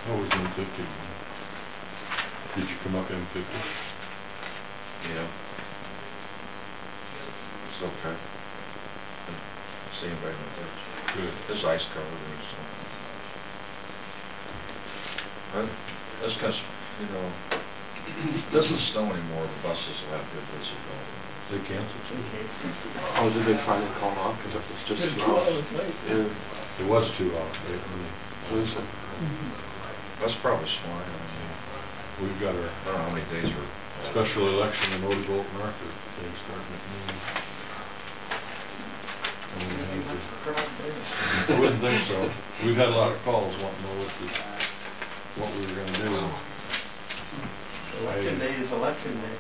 What was M50? Did you come up M50? Yeah. It's okay. See anybody in there. Good. There's ice covered there, so. But that's because, you know, it doesn't snow anymore. The buses will have good visibility. They canceled some. Oh, did they finally call off? Because it was just too off. Yeah. It was too off. Listen. That's probably smart. I mean, We've got our I don't know how many days are. special election in Odebolt and Arthur. They start at noon. I wouldn't think so. We've had a lot of calls wanting to know what we were going to do. Election day is election day,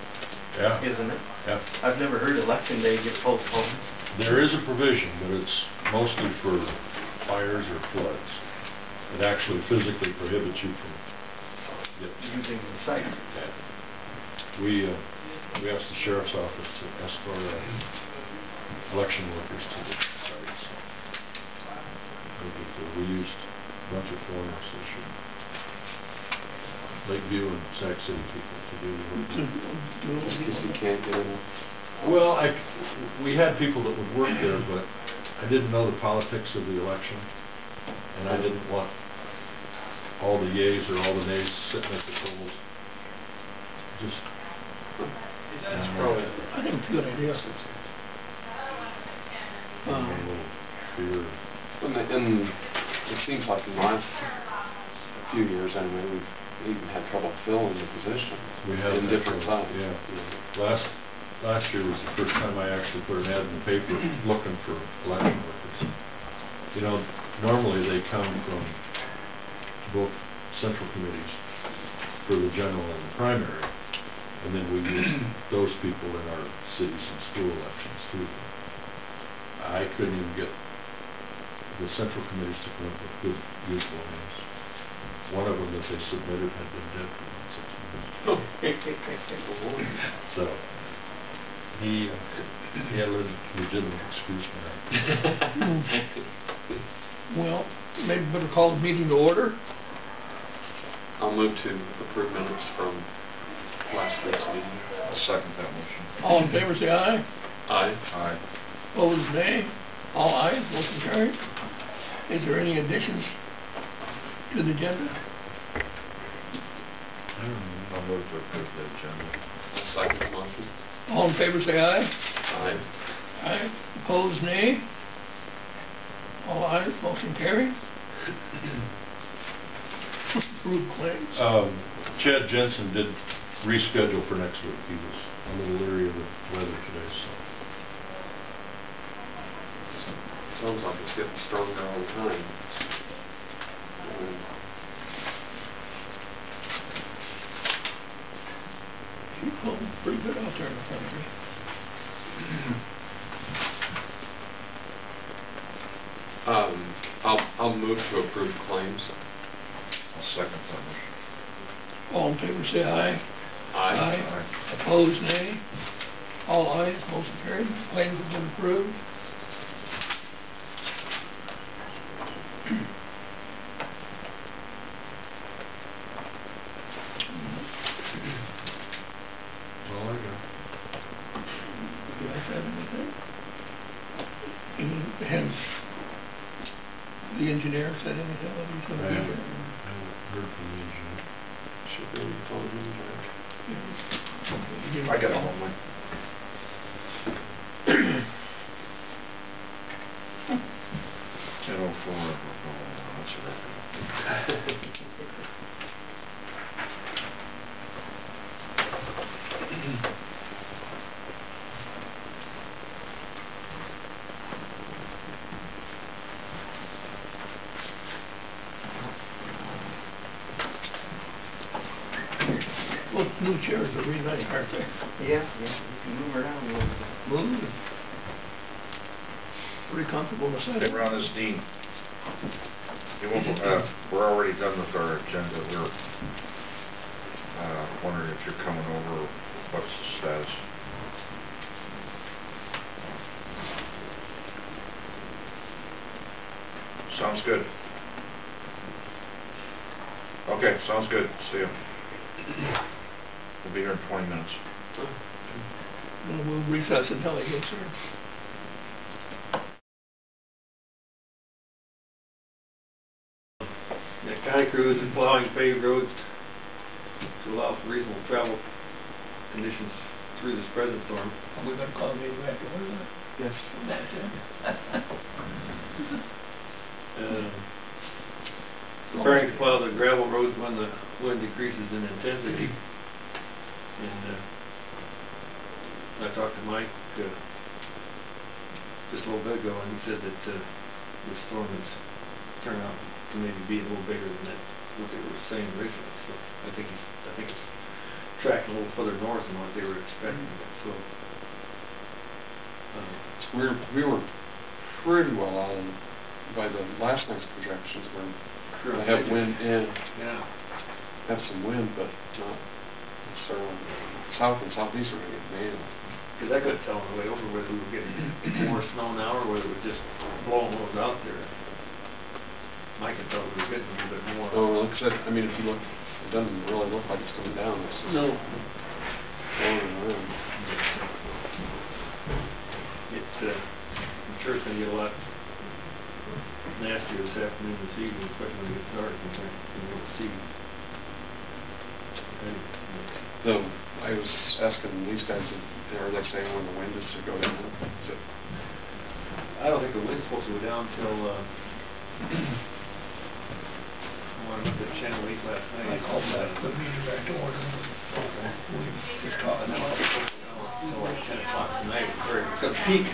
Yeah. isn't it? Yeah. I've never heard election day get postponed. There is a provision, but it's mostly for fires or floods. It actually physically prohibits you from Using the site. Yeah. We asked the sheriff's office to escort our election workers to the sites. We used a bunch of foreigners this year. Lakeview and Sac City people to do the work. Just because you can't get enough. Well, we had people that would work there, but I didn't know the politics of the election, and I didn't want all the yays or all the nays sitting at the polls. Just That's probably. I think it's a good idea. a little fear. And it seems like in the last few years, anyway, we've even had trouble filling the positions We have in different sites. Yeah. Last year was the first time I actually put an ad in the paper looking for election workers. You know, normally they come from both central committees for the general and the primary, and then we use those people in our cities and school elections too. I couldn't even get the central committees to come up with good, useful names. One of them that they submitted had been dead for about 6 months. So he had a legitimate excuse for that. Well, maybe better call the meeting to order. I'll move to approve minutes from last week's meeting. I'll second that motion. All in favor, say aye. Aye. Aye. Opposed, nay. All ayes, motion carried. Is there any additions to the agenda? I'll move to approve the agenda. I'll second the motion. All in favor, say aye. Aye. Aye. Opposed, nay. All ayes, motion carried. Approved claims. Chad Jensen did reschedule for next week. He was a little leery of the weather today, so. Sounds like it's getting stronger all the time. She's blowing pretty good out there in the country. I'll move to approve claims. I'll second that motion. All in favor, say aye. Aye. Aye. Opposed, nay. All ayes, motion carried. Claims have been approved. That's all I got. Do I have anything? Has the engineer said anything that he's I going to haven't do? heard from the engineer. Should be told you, Jack. Yeah. I got a home one. 10:04. That's a record. Well, new chairs are really nice, aren't they? Yeah, if you move around a little bit. Smooth. Pretty comfortable to sit Hey, in. Ron, is Dean. We're already done with our agenda. We're wondering if you're coming over. What's the status? Sounds good. Okay, sounds good. See you. We'll be here in 20 minutes. We'll recess until he gets here. The county crews is plowing paved roads to allow for reasonable travel conditions through this present storm. Are we gonna call a meeting back to order? Yes. Preparing to plow the gravel roads when the wind decreases in intensity. And I talked to Mike just a little bit ago, and he said that the storm has turned out to maybe be a little bigger than that, what they were saying originally. So I think it's tracking a little further north than what they were expecting. So We were pretty well on by the last night's projections. We're going to have wind in, have some wind, but not necessarily south and southeast are going to get nailed. because I couldn't tell on the way over whether we were getting more snow now or whether it was just blowing what was out there. Mike could tell we were getting a little bit more. Oh, like I said, I mean, if you look, it doesn't really look like it's coming down. It's just No. blowing around. I'm sure it's going to get a lot nastier this afternoon, this evening, especially when it gets dark and we'll see. Though I was asking these guys, are they saying when the wind is to go down? Is it? I don't think the wind's supposed to go down until, I looked at Channel 8 last night. I called that, the meeting back to order. We just talking about it. Until like 10 o'clock tonight, it's going to peak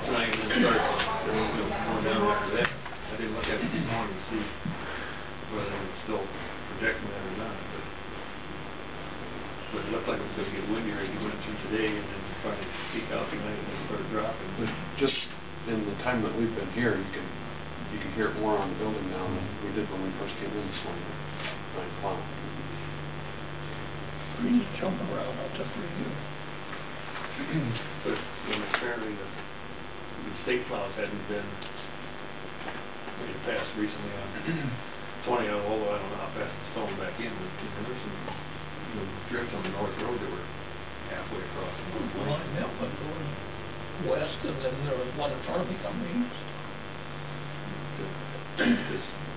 tonight and then start going down after that. I didn't look at it this morning to see whether it was still projecting that or not. But it looked like it was going to get windier as you went through today and then probably peak out tonight and then start dropping. But just in the time that we've been here, you can hear it more on the building now than we did when we first came in this morning at 9 o'clock. Trees jumping around out there pretty good. But apparently the state plows hadn't been passed recently on 20, although I don't know how fast it's falling back in. But there was some drifts on the North Road that were halfway across the North Well, Lane. I met one going west, and then there was one in front of me coming east.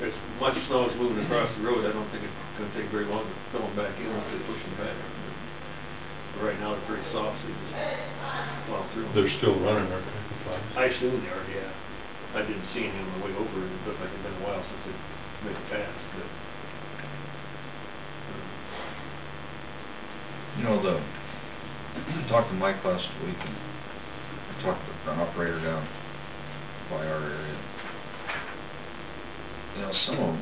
As much snow is moving across the road, I don't think it's going to take very long to fill them back in instead of pushing back. But right now they're pretty soft, so you just plow through them. They're still running, aren't they? I assume they are, yeah. I didn't see any on the way over, and it looked like it'd been a while since they made it fast. But, I talked to Mike last week, and I talked to an operator down by our area. Some of them,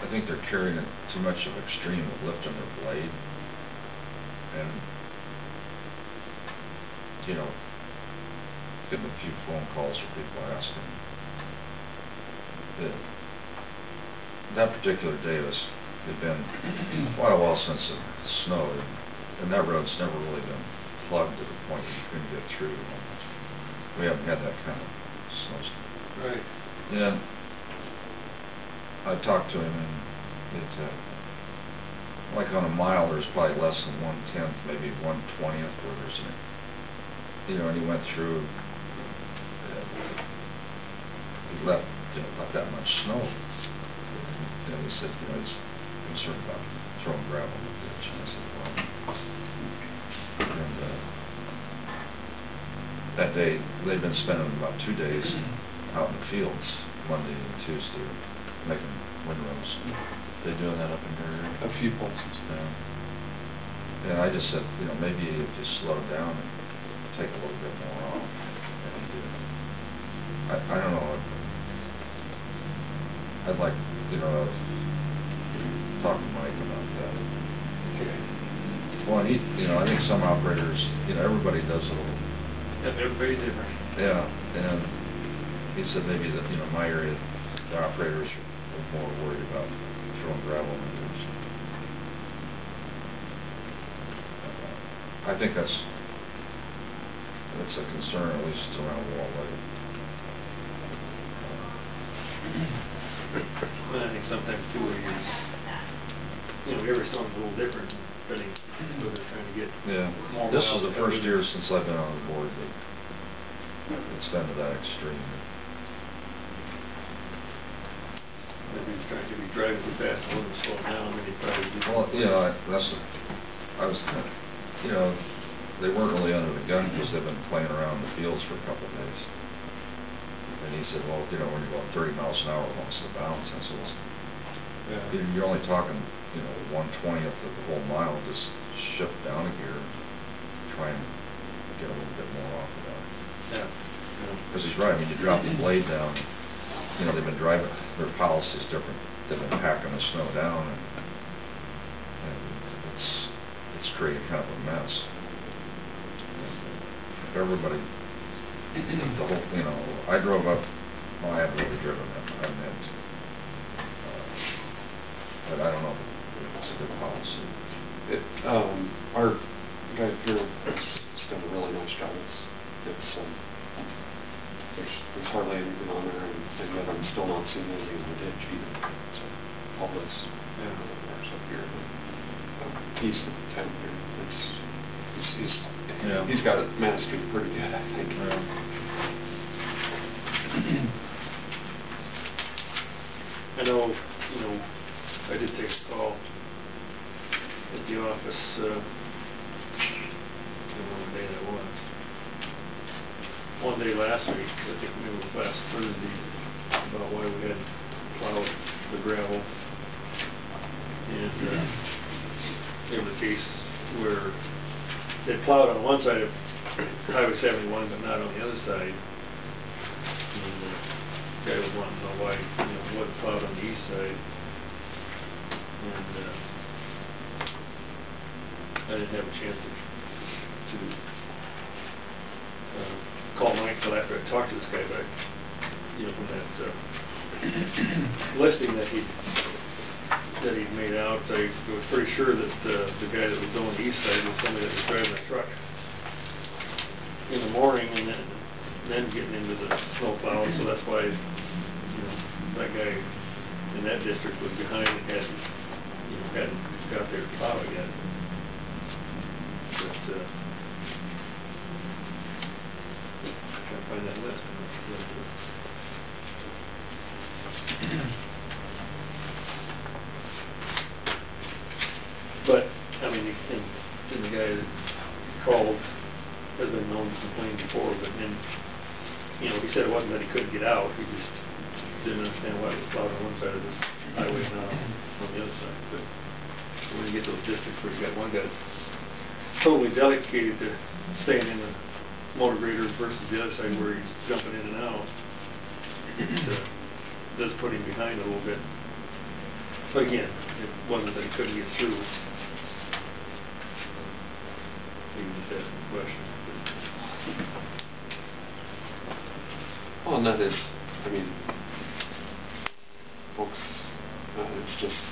I think they're carrying too much of extreme of lifting their blade. And, getting a few phone calls from people asking. That particular day it'd been quite a while since it snowed, and that road's never really been plugged to the point that you couldn't get through. We haven't had that kind of snowstorm. right. And I talked to him, and like on a mile, there's probably less than 1/10, maybe 1/20th, where there's and he went through, he left, not that much snow. And he said, he's concerned about throwing gravel in the ditch. And I said, well, and that day, they'd been spending about 2 days out in the fields, Monday and Tuesday, making windrows. They doing that up in your area? A few places. Yeah. And I just said, maybe if you slow down and take a little bit more off. And he did. I don't know. I'd like, talk to Mike about that. Okay. Well, and I think some operators, everybody does a little. Yeah, they're very different. Yeah, and he said maybe that, my area, the operators are more worried about throwing gravel in the ditch. I think that's a concern, at least around Wall Lake. And I think sometimes too, where every storm's a little different, depending whether they're trying to get Yeah, more this is miles the first covered. year since I've been on the board that it's been to that extreme. Maybe he's trying to be driving too fast, and want to slow down, and he probably do. Well, I was kind of, they weren't really under the gun because they've been playing around the fields for a couple of days. And he said, well, when you're going 30 miles an hour, what's the balance? I said, Yeah. you're only talking, 1/20th of the whole mile, just shift down a gear and try and get a little bit more off of that. Yeah. Because he's right, I mean, you drop the blade down, they've been driving, their policy's different. They've been packing the snow down, and it's created kind of a mess. If everybody, the whole, I drove up, well, I haven't really driven them, I meant, but I don't know if it's a good policy. Our guy here has done a really nice job. There's hardly anything on there, and yet I'm still not seeing anything in the ditch either. So all this, there's up here, he's the lieutenant here. He's got it mastered pretty good, I think. I know, I did take a call at the office, I don't know what day that was. One day last week, I think maybe it was last Thursday, about why we had plowed the gravel. And there was a case where they plowed on one side of Highway 71, but not on the other side. And the guy was wanting to know why, it wasn't plowed on the east side. And I didn't have a chance to call Mike till after I talked to this guy, but from that listing that he'd made out, I was pretty sure that the guy that was going the east side was somebody that was driving a truck in the morning and then getting into the snow plow, so that's why that guy in that district was behind and hadn't got there to plow yet. But I can't find that list. But I mean, and the guy that called has been known to complain before, but then he said it wasn't that he couldn't get out, he just didn't understand why it was plowed on one side of this highway and not on the other side. But when you get those districts where you got one guy that's totally dedicated to staying in the motor grader versus the other side where he's jumping in and out, it does put him behind a little bit. But again, it wasn't that he couldn't get through. He was just asking a question. Well, and that is, folks, it's just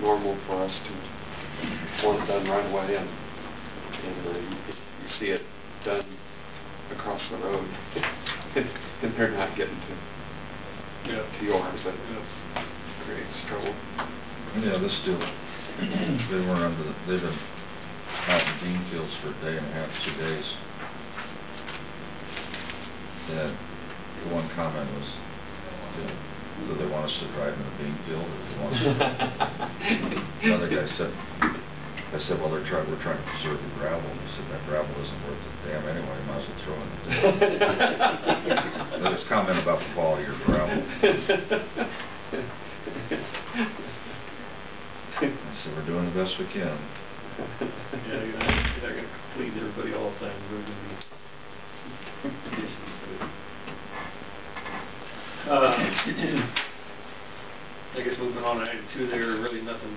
normal for us to want it done right away, and you see it done across the road, and they're not getting to yours. That creates trouble. Yeah, this deal, they've been out in bean fields for a day and a half, 2 days. And the one comment was, do they want us to drive in the bean field, or do they want us to? Another guy said, I said, well, we're trying to preserve the gravel. He said, that gravel isn't worth a damn anyway, you might as well throw it in the ditch. There was comment about the quality of your gravel. I said, we're doing the best we can. Yeah, you're not going to please everybody all the time. We're going to be I guess moving on to item 2 there, really nothing,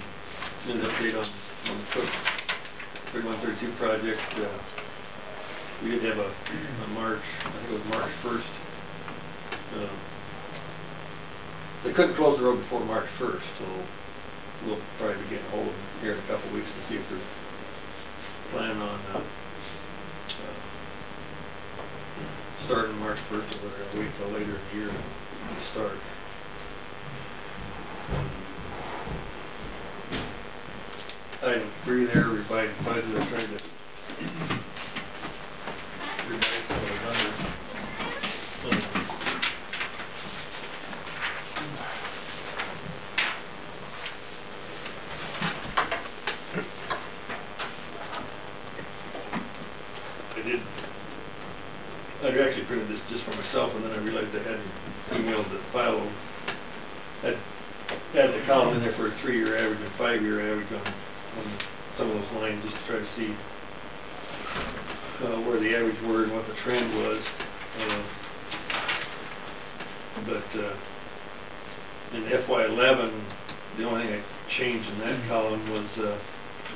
an update on the Cook 3132 project. We did have a March, I think it was March 1st. They couldn't close the road before March 1st, so we'll probably be getting a hold of them here in a couple of weeks to see if they're planning on starting March 1st, or whether they'll wait till later in the year to start. item 3 there, revised budget, I tried to revise some of the numbers. I actually printed this just for myself, and then I realized I hadn't emailed the file. I had a column in there for a 3-year average and 5-year average on some of those lines, just to try to see where the average were and what the trend was. But in FY11, the only thing I changed in that column was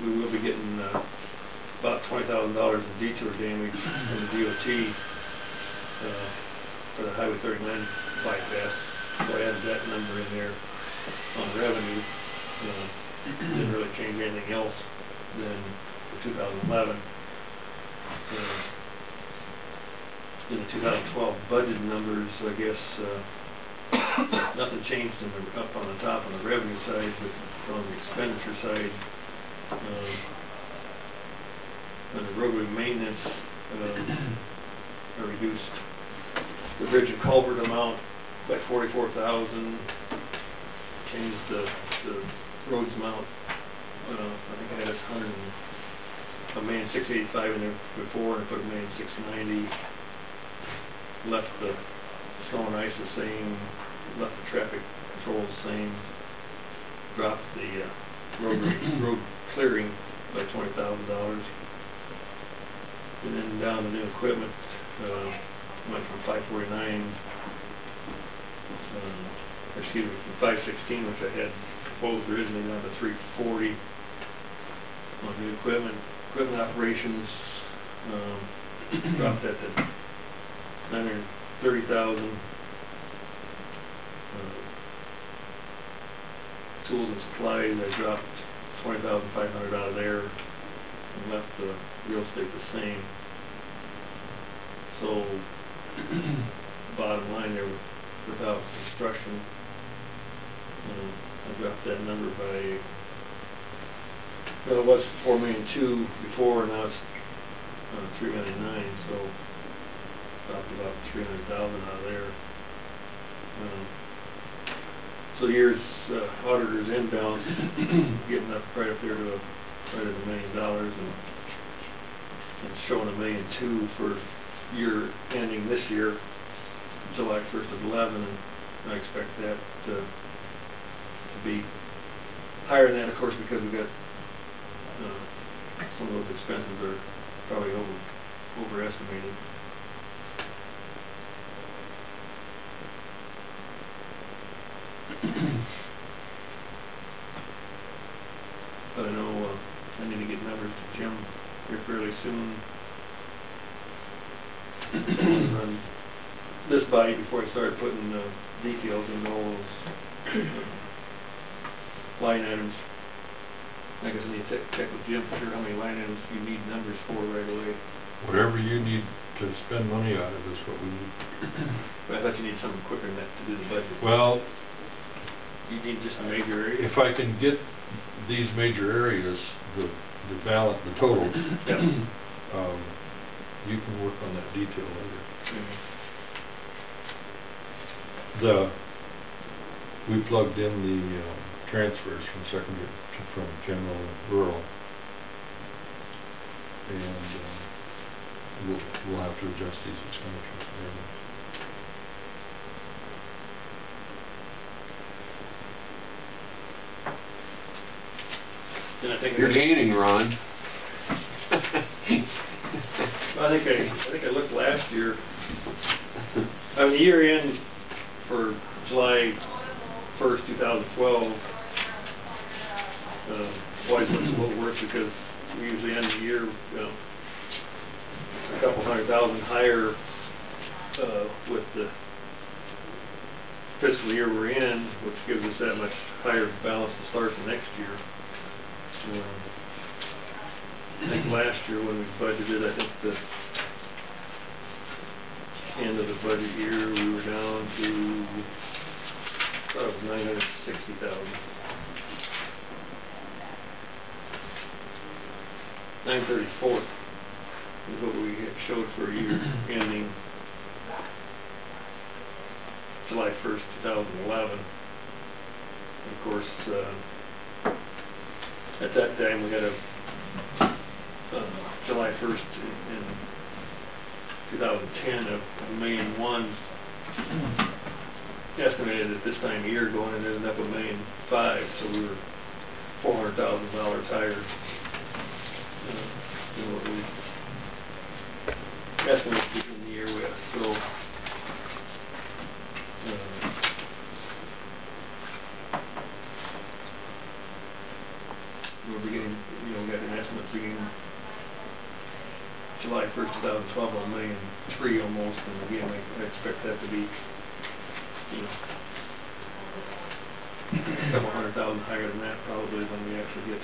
we will be getting about $20,000 in detour damage from the DOT for the Highway 39 bypass. So I added that number in there on revenue. Didn't really change anything else than for 2011. In the 2012 budget numbers, I guess nothing changed in the, up on the top on the revenue side, but on the expenditure side, on the roadway maintenance, I reduced the bridge and culvert amount by $44,000. Changed the roads amount. I think I had $1,685,000 in there before, and I put $1,690,000. Left the snow and ice the same. Left the traffic control the same. Dropped the road clearing by $20,000. And then down the new equipment, went from 549, excuse me, from 516, which I had proposed originally, down to 340 on new equipment. Equipment operations dropped that to 930,000. Tools and supplies, I dropped 20,500 out of there and left the real estate the same. So bottom line there, without construction, I dropped that number by, well, it was $4.2 million before, now it's $3.9 million, so dropped about $300,000 out of there. So here's auditor's imbalance getting up right up there to right at $1 million, and showing $1.2 million for year ending this year, July 1st of 11, and I expect that to be higher than that, of course, because we got some of those expenses are probably overestimated. But I know I need to get numbers to Jim here fairly soon. Run this by you before I start putting details in all those line items. I guess I need to check with Jim for sure how many line items you need numbers for right away. Whatever you need to spend money out of is what we need. But I thought you need something quicker than that to do the budget. Well, you need just a major area. if I can get these major areas, the totals, Yep. you can work on that detail later. Mm-hmm. We plugged in the transfers from secondary from general and rural, and we'll have to adjust these expenditures. And I think You're gaining, Ron. I think I looked last year. I mean, the year end for July 1st, 2012, always looks a little worse because we usually end the year, a couple $100,000 higher with the fiscal year we're in, which gives us that much higher balance to start the next year. I think last year when we budgeted, I think the end of the budget year we were down to, I thought it was $960,000. 9/34 is what we had showed for a year ending July 1st, 2011. Of course, at that time we had a July 1st in 2010 of $1,000,001 estimated at this time of year, going and ended up $1,000,005, so we were $400,000 higher than what we estimated to begin the year with. So we're beginning, we got an estimate beginning July 1st, 2012, $1,000,003 almost, and again, I expect that to be, a couple $100,000 higher than that probably when we actually get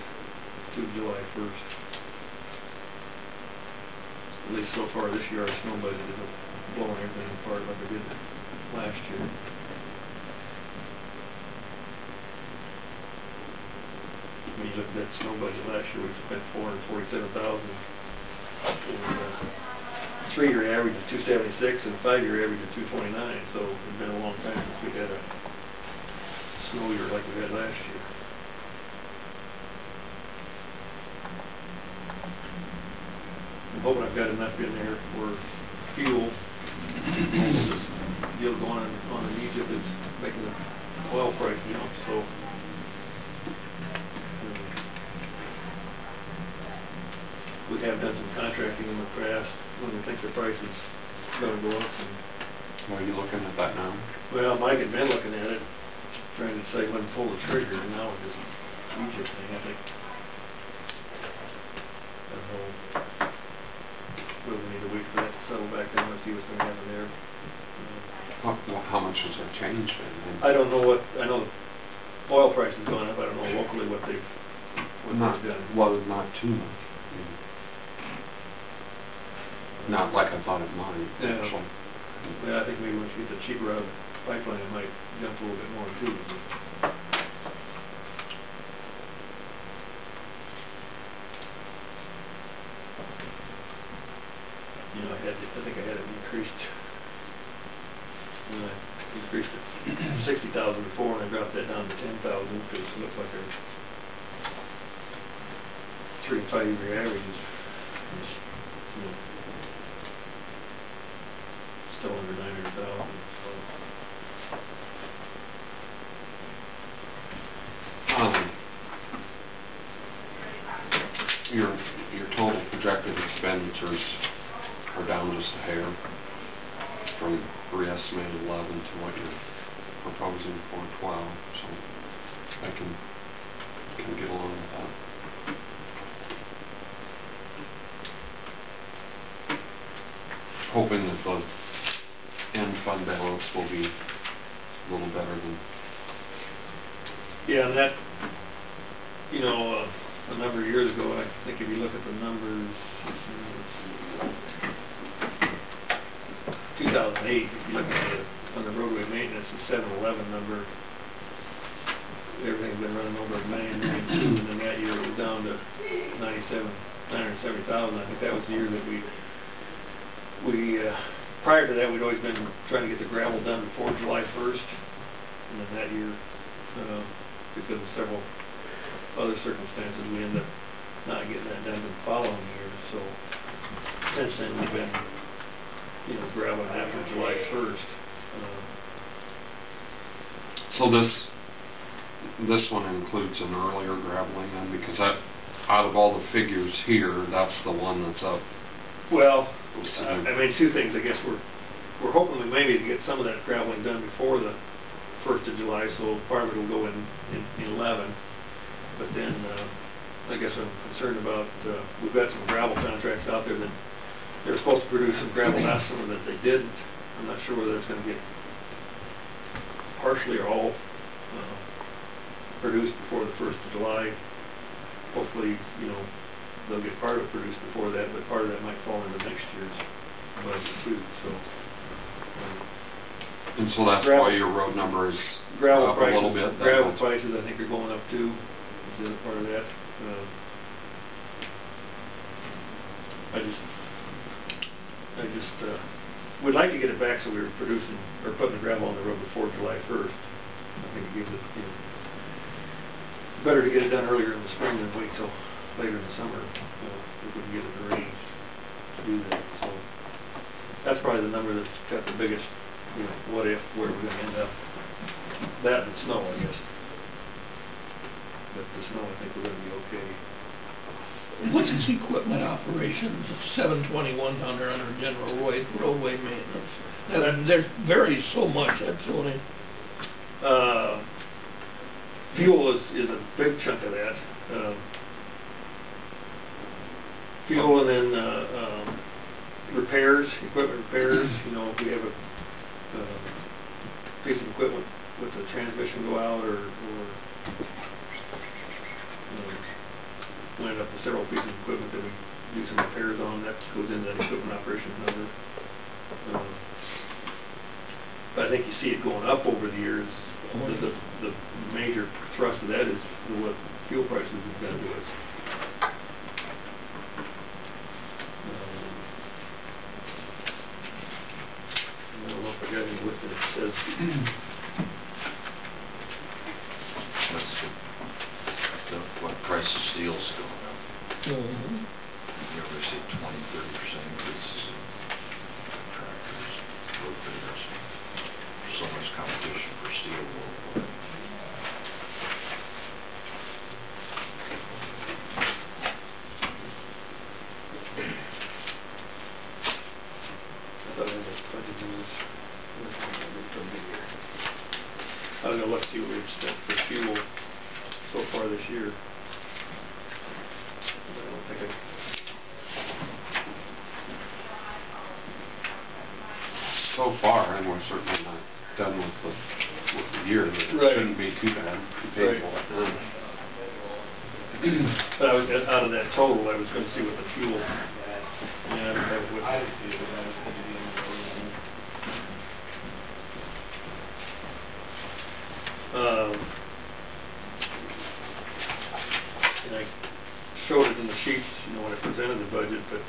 to July 1st. At least so far this year, our snow budget isn't blowing everything apart like it did last year. When you look at that snow budget last year, we spent $447,000. 3-year average of 276 and 5-year average of 229. So it's been a long time since we had a snow year like we had last year. I'm hoping I've got enough in there for fuel. This deal going on in Egypt is making the oil price jump, so we have done some contracting in the past when we think the price is going to go up. Are you looking at that now? Well, Mike had been looking at it, trying to decide when to pull the trigger, and now with this Egypt thing, I think, I don't know, whether we need to wait for that to settle back down and see what's going to happen there. How much has that changed? I don't know I know the oil price has gone up. I don't know locally what they've done. Well, not too much. Not like I thought it might. Yeah. Yeah, I think maybe once you get the cheaper out of the pipeline, it might jump a little bit more too. I think I had it increased. Increased it 60,000 before, and I dropped that down to 10,000 because it looks like our 3 and 5 year average is still under 900,000. So, your total projected expenditures are down just a hair from re-estimated 11 to what you're proposing for 12. So I can get along with that. Hoping that the end fund balance will be a little better than. Yeah, and that, a number of years ago, I think if you look at the numbers, 2008, if you look at on the roadway maintenance, the 711 number, everything's been running over $1 million, $1.2 million, and then that year it was down to 970,000. I think that was the year that we prior to that, we'd always been trying to get the gravel done before July 1st, and then that year, because of several other circumstances, we ended up not getting that done the following year. So since then, we've been, graveling after July 1st. So this one includes an earlier graveling then, because out of all the figures here, that's the one that's up. Well, I mean, 2 things. I guess we're hoping maybe to get some of that graveling done before the 1st of July, so part of it will go in 11. But then, I guess I'm concerned about, we've got some gravel contracts out there that they were supposed to produce some gravel last summer that they didn't. I'm not sure whether it's going to get partially or all produced before the 1st of July. Hopefully, they'll get part of it produced before that, but part of that might fall into next year's budget too. So, and so that's why your road number is up a little bit. Gravel prices, I think, are going up too. Is the other part of that. I just, we'd like to get it back so we were producing, or putting the gravel on the road before July 1st. I think it gives it, you know, better to get it done earlier in the spring than wait till later in the summer, you know, if we can get it arranged to do that. So that's probably the number that's got the biggest, you know, what if, where we're going to end up. That and snow, I guess. But the snow, I think we're going to be okay. What's its equipment operations, 721 under general roadway maintenance? There varies so much, absolutely. Fuel is a big chunk of that. Fuel, and then repairs, equipment repairs. You know, if we have a piece of equipment with the transmission go out, or we end up with several pieces of equipment that we do some repairs on, that goes into that equipment operations number. But I think you see it going up over the years. The major thrust of that is what fuel prices have done to us. I don't know if I got any listed that says. That's what price of steel's going up. You ever see 20–30% increases in tractors, road graders? There's so much competition for steel worldwide. I thought I had a budget news. I don't know, let's see what we've spent for fuel so far this year. I don't think So far, and we're certainly not done with the year, but it Right. shouldn't be too bad, too painful. But I was, out of that total, I was going to see what the fuel. Yeah, I don't have it with me. And I showed it in the sheets, you know, when I presented the budget, but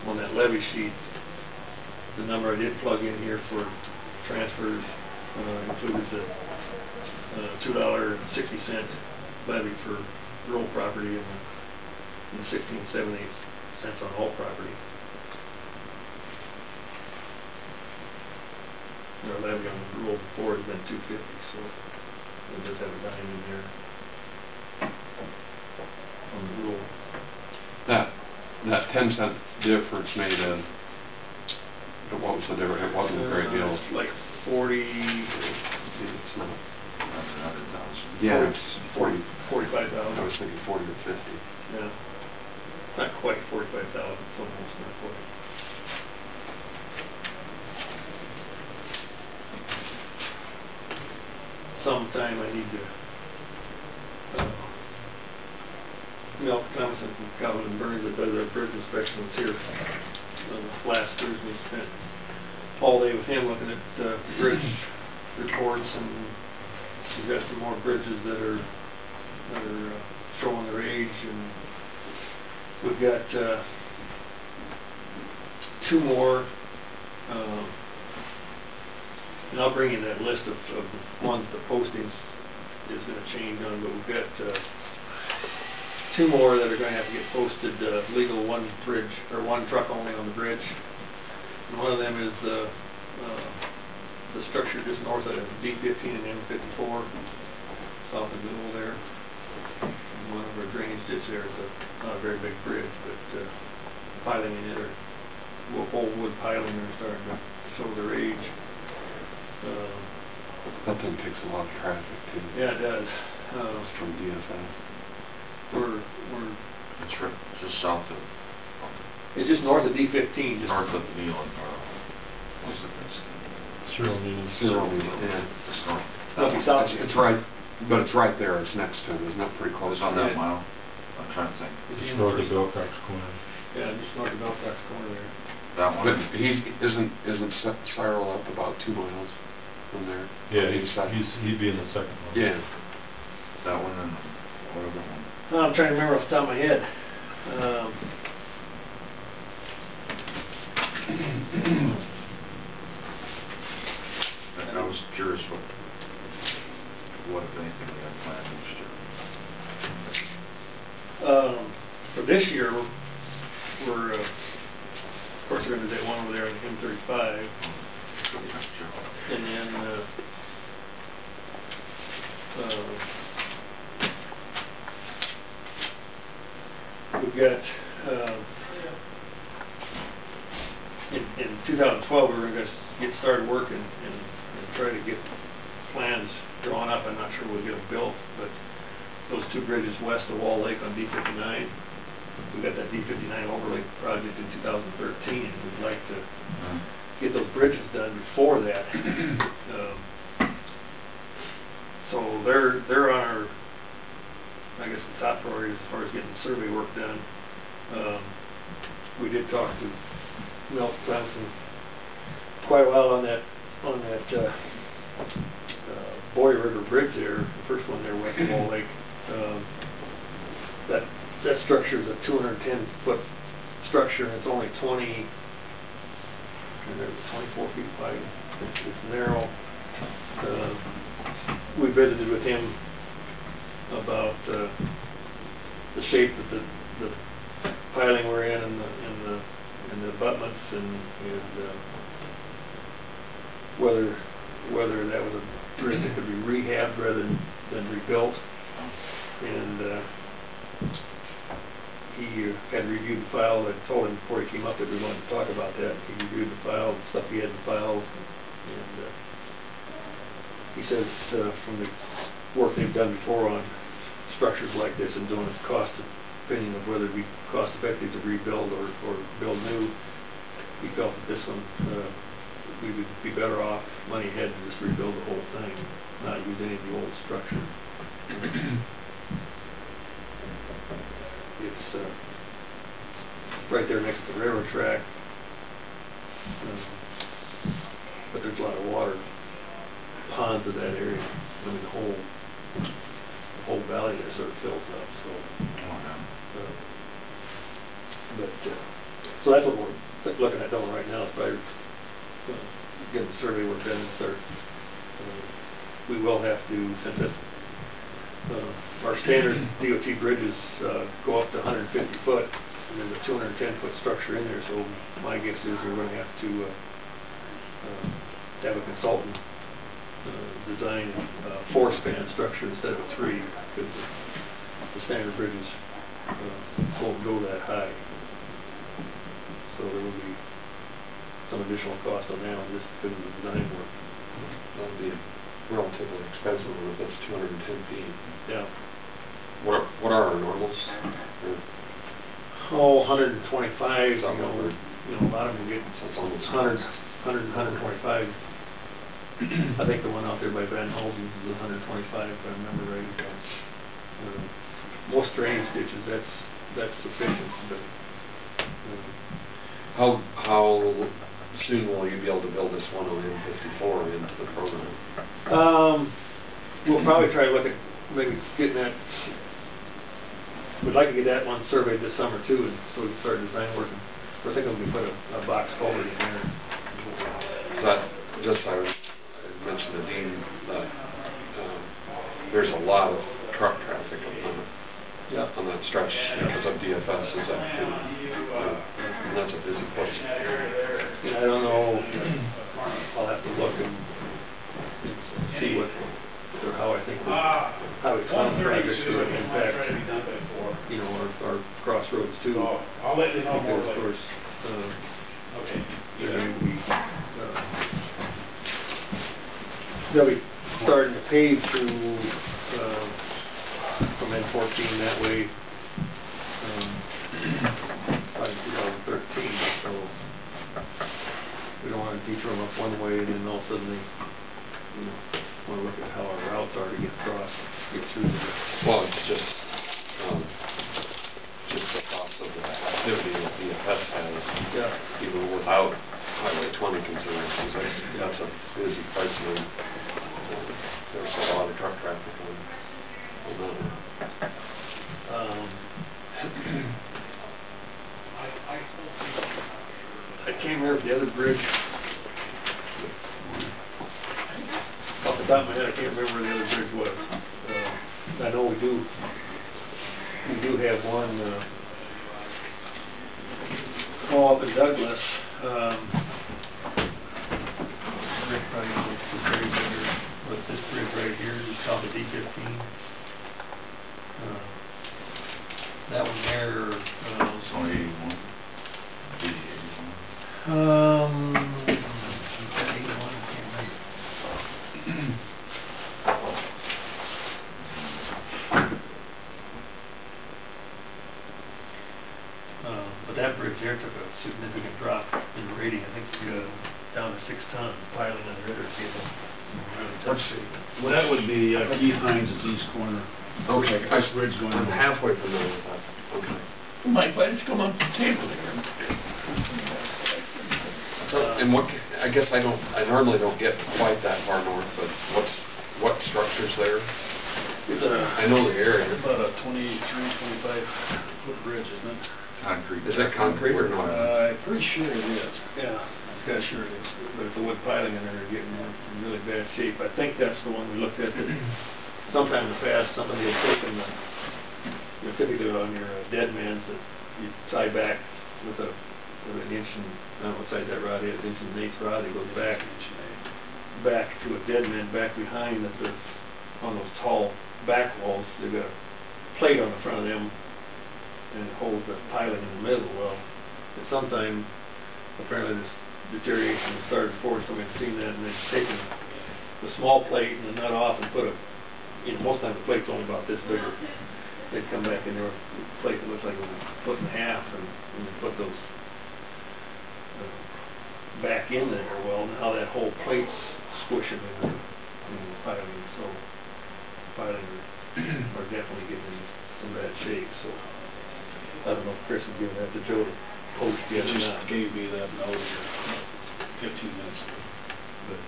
on that levy sheet, the number I did plug in here for transfers included the $2.60 levy for rural property and 16 7/8 cents on all property. Our levy on the rural before has been $2.50, so it does have a dime in there on the rural. That 10-cent difference made what was the difference? It wasn't a great deal. It's like 40. It's not. 100,000. Yeah, it's 40. 45,000. I was thinking 40 or 50. Yeah. Not quite 45,000, it's almost not quite. Sometime I need to Milk Thompson from Calvin and Burns that does our bridge inspections here last Thursday. We spent all day with him looking at bridge reports, and we've got some more bridges that are showing their age, and we've got 2 more, and I'll bring you that list of the ones the postings is going to change on, but we've got 2 more that are going to have to get posted legal, one bridge, or one truck only on the bridge. And one of them is the structure just north of D15 and M54, south of Newell there. And one of our drainage ditch there is not a very big bridge, but piling in it, or old wood piling, are starting to show their age. That thing takes a lot of traffic too. Yeah, it does. It's from DFS. It's right just south of, It's just north of D15. Just north of Neal and what's the place? Cyril Newman. Yeah. It's north. That'll be south. It's right, but it's right there. It's next to it. Isn't that pretty close? It's on that mile. I'm trying to think. Is he It's in the north of first- Belcox Corner. Yeah, just north of Belcox Corner there. That But one? isn't Cyril up about 2 miles from there? Yeah, On each side? he'd be in the second one. Yeah. That one and what other one? No, I'm trying to remember off the top of my head. And I was curious what if anything we had planned next year. For this year, we're of course, we're going to do that one over there in M35. And then, we've got, in 2012, we're going to get started working and try to get plans drawn up. I'm not sure we'll get them built, but those two bridges west of Wall Lake on D59, we got that D59 overlay project in 2013, and we'd like to get those bridges done before that. So they're on our, I guess, the top priority as far as getting the survey work done. We did talk to Milt Clemson quite a while on that Boy River Bridge there, the first one there west of Wall Lake. That structure is a 210-foot structure, and it's only 24 feet wide. It's narrow. We visited with him about the shape that the piling we're in and the abutments and whether that was a bridge that could be rehabbed rather than rebuilt. And he had reviewed the file. I told him before he came up that we wanted to talk about that. He reviewed the file, the stuff he had in the files, and he says from the work they've done before on structures like this and doing a cost opinion of whether it would be cost effective to rebuild or build new, he felt that this one we would be better off money ahead to just rebuild the whole thing, not use any of the old structure. It's right there next to the railroad track, but there's a lot of water ponds in that area. I mean, the whole valley there sort of fills up. So, so that's what we're looking at doing right now. Is probably getting the survey work done and start. We will have to, since that's our standard DOT bridges go up to 150 foot, and there's a 210-foot structure in there. So my guess is we're going to have to have a consultant design a 4-span structure instead of a 3, because the standard bridges won't go that high. So there will be some additional cost on that just because of the design work. That'll be relatively expensive if it's 210 feet. Yeah. What are our normals? Oh, 125. You know, a lot of them get So it's almost 100 and 125. I think the one out there by Van Holden's is 125, if I remember right. Most drainage ditches, that's sufficient. But how soon will you be able to build this one on M54 into the program? We'll probably try to look at maybe getting that. We'd like to get that one surveyed this summer too, and so we can start design working. We're thinking we put a box culvert in there. Is that just I mentioned to Dean that there's a lot of truck traffic on that stretch because of DFS. Is that and that's a busy place. Yeah, I don't know. I'll have to look and see what or how I think how it's one projects are going to impact our crossroads too. I'll let you know more because of later. course Okay. They'll be starting to pave through from N14 that way by 2013. So we don't want to detour them up one way and then all of a sudden they want to look at how our routes are to get across, get through there. Well, it's just the thoughts of the activity that DFS has, even without Highway 20 considerations. That's a busy place, and there's a lot of truck traffic on down there. I can't remember if the other bridge, off the top of my head, I can't remember where the other bridge was. I know we do have one, up in Douglas. Rick probably knows the bridge bigger, but this bridge right here is called the D15. That one there, It's only 81. But that bridge there took a significant drop in the rating. I think down to 6 ton piling under it or really tough shape. Well, that would be Keith Hines' east corner. Okay, This bridge going I'm over. halfway familiar with that. Okay. Mike, why don't you come up to the table there? And I guess I normally don't get quite that far north, but what structure's there? It's I know the area. About a 23, 25 foot bridge, isn't it? Concrete. Is that concrete or not? I'm pretty sure it is. yeah, sure it is. But if the wood piling in there are getting in really bad shape, I think that's the one we looked at that sometime in the past somebody had taken typically on your dead man's that you tie back with an inch and, I don't know what size that rod is, inch and an eighth rod, it goes back to a dead man back behind that on those tall back walls. They've got a plate on the front of them and it holds the piling in the middle. Well, at some time, apparently this deterioration started before somebody had seen that, and they'd taken the small plate and the nut off and put most of the time the plate's only about this big. They'd come back in there with a plate that looks like it was a foot and a half, and they put those back in there. Well, now that whole plate's squishing in the piling, so the piling are definitely getting in some bad shape. So I don't know if Chris is giving that to Joe to post yet or Just not. gave me that note 15 minutes ago. But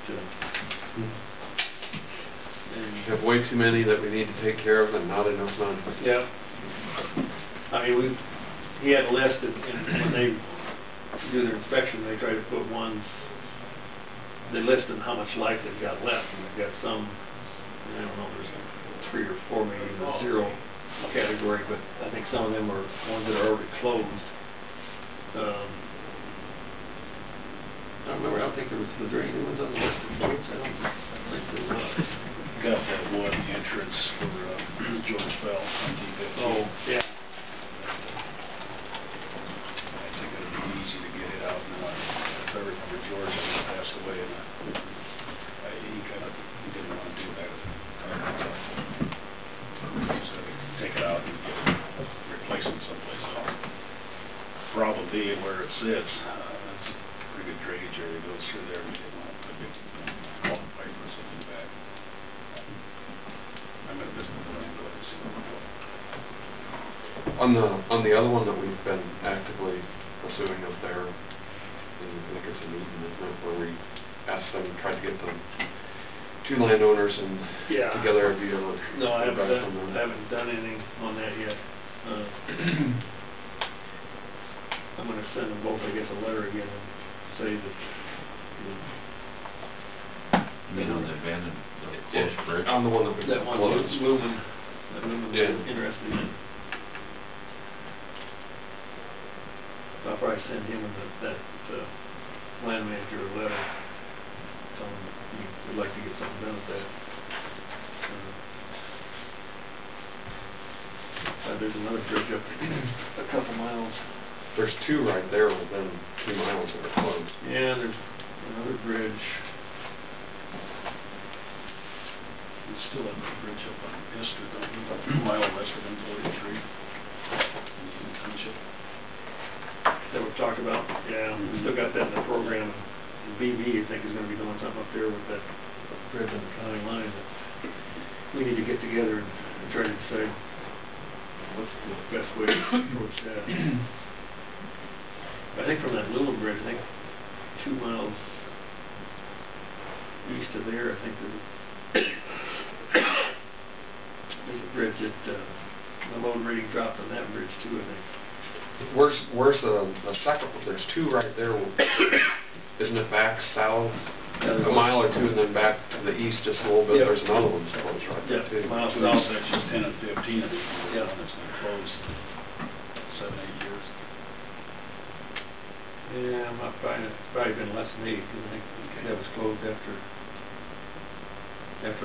We have way too many that we need to take care of and not enough money. yeah, I mean, he had a list, and when they do their inspection, they try to put ones, they list them how much life they've got left, and they've got some, I don't know, there's 3 or 4 maybe in the 0 category, but I think some of them are ones that are already closed. I don't think there was there any new ones on the list of points? I don't think there was. Got that one entrance for George Bell on D15. Oh, yeah. I think it'd be easy to get it out now. If I remember, George had passed away, and he didn't want to do that. So take it out and replace it someplace else. Problem being where it sits, it's a pretty good drainage area goes through there. We didn't want to put a big long pipe or something back. I'm going to visit the landlord and see what we're doing. On the other one that we've been actively pursuing up there, I think it's a meeting, isn't it, where we asked them, tried to get the 2 landowners and Yeah. together a deal. No, I haven't done anything on that yet. I'm going to send them both, I guess, a letter again and say that, You mean on the abandoned, the closed bridge? On the one that we that one closed. moving, Yeah. interested in. I'll probably send him and that land manager a letter telling him that we'd like to get something done with that. There's another bridge up a couple miles. There's 2 right there within 2 miles that are closed. Yeah, there's another bridge. We still have a bridge up on Esther, don't we? A mile west of M43 in the township. That we've talked about. Yeah, we still got that in the program. And BB, I think, is going to be doing something up there with that bridge on the county line. That we need to get together and try to decide what's the best way to approach that. I think from that little bridge, I think 2 miles east of there, I think there's a bridge that, the load rating dropped on that bridge too, I think. Where's the second one? There's two right there. Isn't it back south a mile or two and then back to the east just a little bit? Yep. There's another one that's close right there too. Mile Two south. sections, 10 and 15, I think, is Yeah. the one that's been closed 7, 8 years. Yeah, I'm not probably, it's probably been less than 8, because I think that was closed after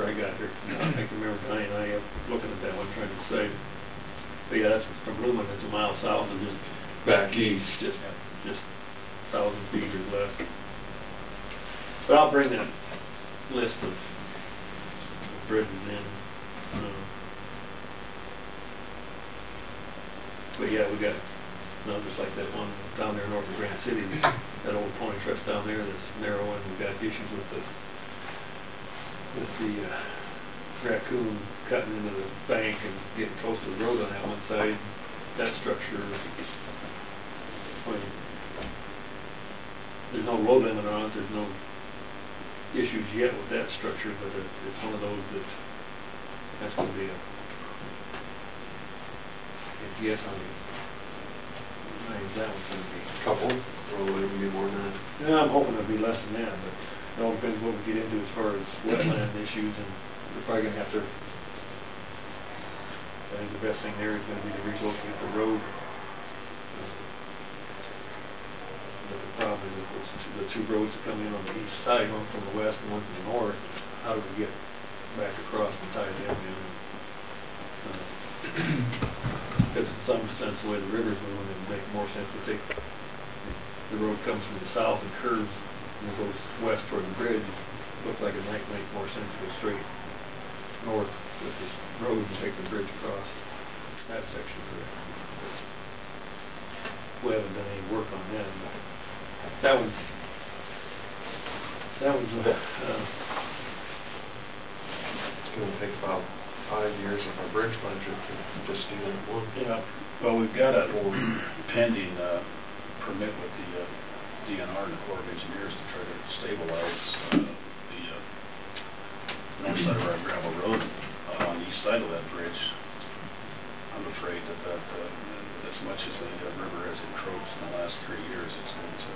I got here. I can remember Connie and I looking at that one, trying to decide. But yeah, that's from Lumen, it's a mile south and just back east, just 1,000 feet or less. But I'll bring that list of bridges in. But yeah, we got, just like that one down there north of Grand City, that old pony trust down there that's narrow, and we've got issues with the raccoon cutting into the bank and getting close to the road on that one side. That structure, there's no load limit on it, there's no issues yet with that structure, but it's one of those that's going to be a yes on it. That one's going to be Couple, or will it be more than that? yeah, I'm hoping it'll be less than that, but it all depends what we get into as far as wetland issues, and we're probably gonna have to, I think the best thing there is gonna be to relocate the road. But the problem is that the two roads that come in on the east side, one from the west and one from the north, how do we get back across and tie them in? Because in some sense, the way the river's moving, it would make more sense to take, the road comes from the south and curves and goes west toward the bridge. Looks like it might make more sense to go straight north with this road and take the bridge across that section of it. We haven't done any work on that, but that one's It's gonna take about 5 years of our bridge budget to just do that one. yeah. Well, we've got a pending permit with the DNR and the Corps of Engineers to try to stabilize the north side of our gravel road on the east side of that bridge. I'm afraid that as much as the river has encroached in the last 3 years, it's going to...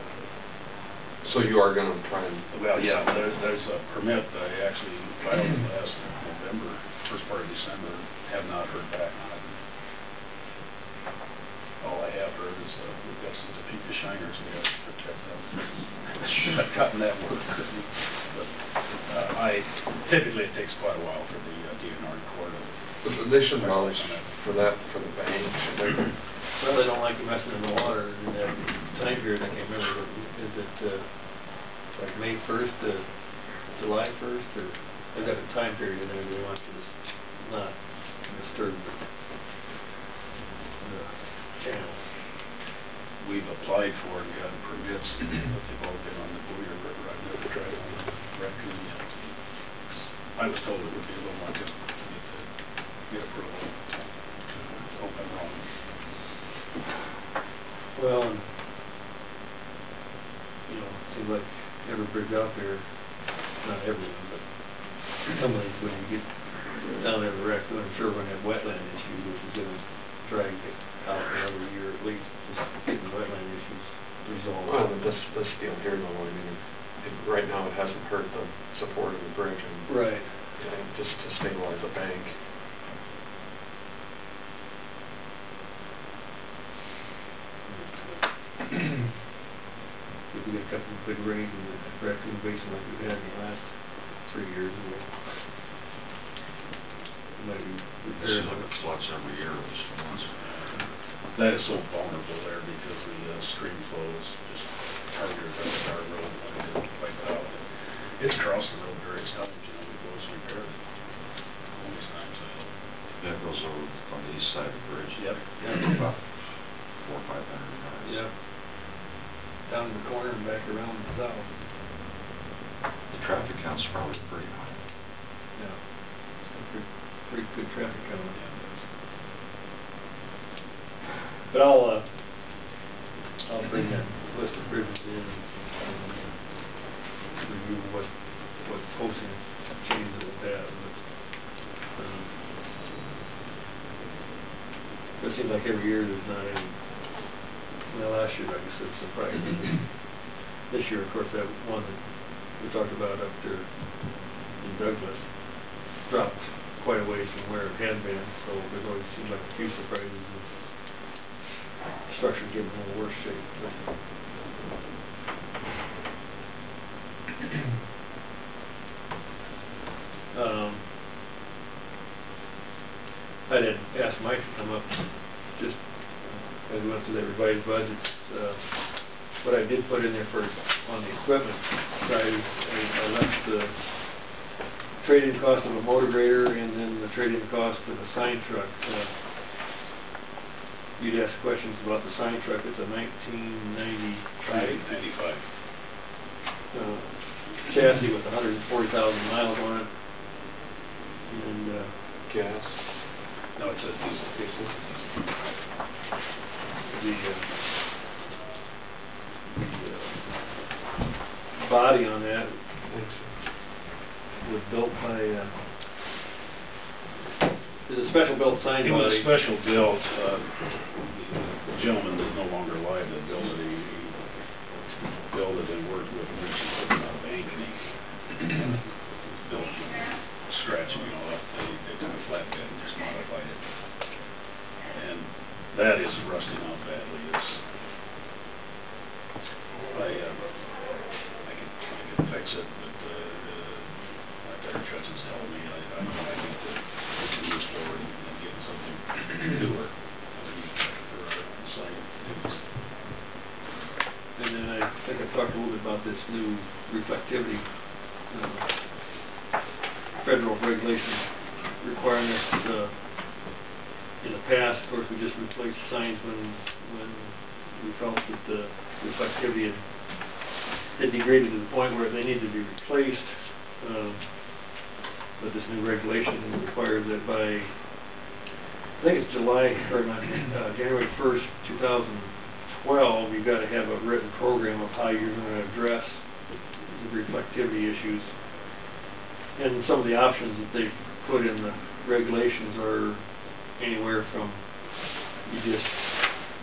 So you are gonna try and... Well, yeah, there's a permit that I actually filed last November, first part of December, have not heard back on it. All I have heard is we've got some Topeka shiners we have to protect them. Cutting that work. But typically it takes quite a while for the DNR Corps to... But they should vouch for that, for the bank, should they? Well, they don't like you messing in the water in that time period. I can't remember, is it like May 1st to July 1st, or they've got a time period in there they want you to not disturb the channel. We've applied for and gotten permits, but they've all been on the Boyer River. I've never tried on the raccoon yet. I was told it would be a little more difficult to get approval. Hope I'm wrong. Well, it seems like every bridge out there, not everyone, but some of these, when you get down there to Raccoon, I'm sure we're gonna have wetland issues, which is gonna drag it out another year at least, just getting wetland issues resolved. Well, this deal here though, I mean, right now it hasn't hurt the support of the bridge and Right. just to stabilize the bank. If we get a couple of big rains in the Raccoon Basin like we've had in the last 3 years, we'll maybe repair Look it. at floods every year, at least once. That is so vulnerable there because the stream flow is just targeted on our road to wipe it out. It's crossed the road various times, we go and repair it. All these times. Yeah, it goes over on the east side of the bridge. Yep. Yeah. About 400 or 500 yards. Yeah. Down in the corner and back around the south. The traffic count's probably pretty high. Yeah. It's got pretty good traffic coming in. But I'll bring that list of bridges in and review what posting changes with that. But, it seems like every year there's not any. Well, last year, like I said, surprised. This year, of course, that one that we talked about up there in Douglas dropped quite a ways from where it had been, so there's always seemed like a few surprises. The structure getting a little worse shape. I didn't ask Mike to come up just as we went through the revised budgets. What I did put in there for on the equipment side, I left the trade-in cost of a motor grader and then the trade-in cost of a sign truck. You'd ask questions about the sign truck. It's a 1995 chassis with 140,000 miles on it. And Gas. No, it's a diesel. The body on that was built by it's a special built sign It body. was a special built. The gentleman is no longer alive that built it. He built it and worked with merchants at the bank, and he built scratching and all that. They took a flatbed and just modified it. And that is rusting out badly. I can fix it, but like Better Judge's telling me, I know I need to move forward and get something newer for our sign duties. And then I think I talked a little bit about this new reflectivity federal regulation requiring us in the past. Of course, we just replaced signs when we felt that the reflectivity had degraded to the point where they needed to be replaced. But this new regulation requires that by, I think it's January 1st, 2012, you've got to have a written program of how you're going to address the reflectivity issues. And some of the options that they put in the regulations are anywhere from you just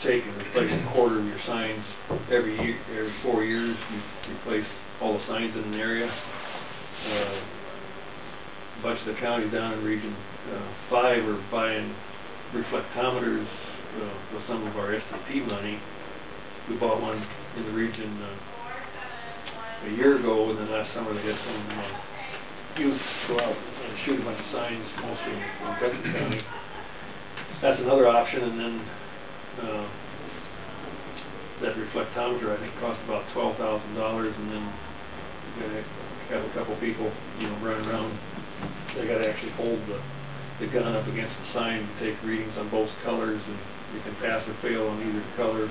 take and replace a quarter of your signs every year, every 4 years. You replace all the signs in an area. A bunch of the counties down in Region 5 are buying reflectometers with some of our STP money. We bought one in the region a year ago, and then last summer they had some youth go out and shoot a bunch of signs, mostly in Guthrie County. That's another option, and then that reflectometer I think cost about $12,000, and then you got to have a couple people, running around. They got to actually hold the gun up against the sign to take readings on both colors, and you can pass or fail on either color.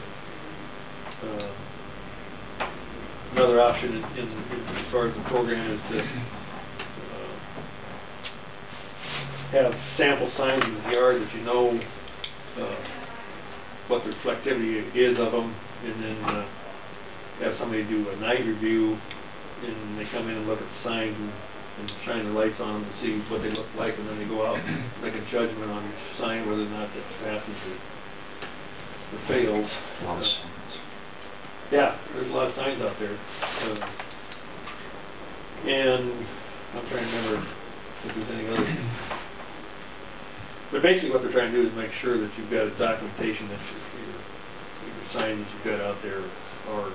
Another option as far as the program is to have sample signs in the yard that you know what the reflectivity is of them, and then have somebody do a night review, and they come in and look at the signs and shine the lights on them to see what they look like, and then they go out and make a judgment on each sign whether or not it passes or fails. Yeah, there's a lot of signs out there. And I'm trying to remember if there's any other. But basically what they're trying to do is make sure that you've got a documentation that your signs that you've got out there are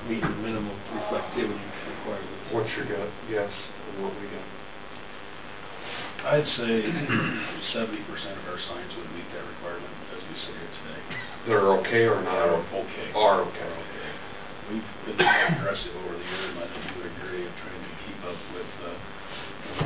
meet your minimum reflectivity requirements. What's your gut? Yes, and what we got? I'd say 70% of our signs would meet that requirement as we sit here today. They're okay or not? Are okay. Are okay. We've been very aggressive over the years, and I think you would agree, of trying to keep up with.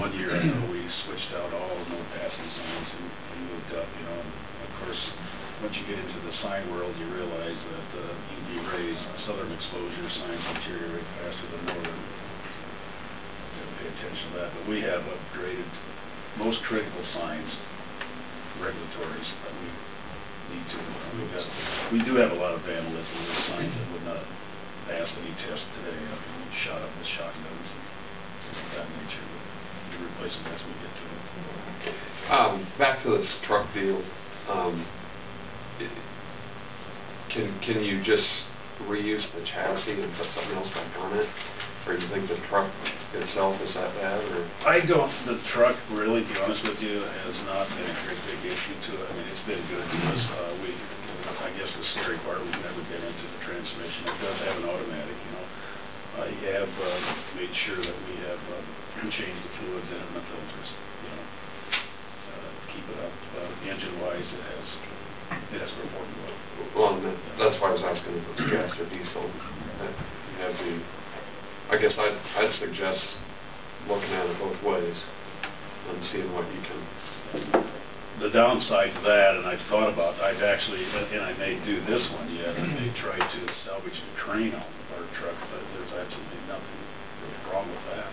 1 year I know we switched out all no passing signs and moved up, and of course, once you get into the sign world, you realize that UV rays, southern exposure signs deteriorate faster than northern. You have to pay attention to that, but we have upgraded most critical signs, regulatories, that we need to. We do have a lot of vandalism with signs that would not pass any test today. Shot up with shotguns and that nature. We replace them as we get to it. Back to this truck deal. Can you just reuse the chassis and put something else back on it? Or do you think the truck itself is that bad, or? I don't, the truck, really, to be honest with you, has not been a great big issue to it. I mean, it's been good to us. I guess the scary part, we've never been into the transmission. It does have an automatic, you know. I have made sure that we have changed the fluids in it and the filters, you know, keep it up. Engine-wise, it has performed well. Well, that's why I was asking if it's gas or diesel. You have the, I guess I'd suggest looking at it both ways and seeing what you can. The downside to that, and I've thought about, I've actually, and I may do this one yet, I may try to salvage the crane on our truck, but there's absolutely nothing wrong with that.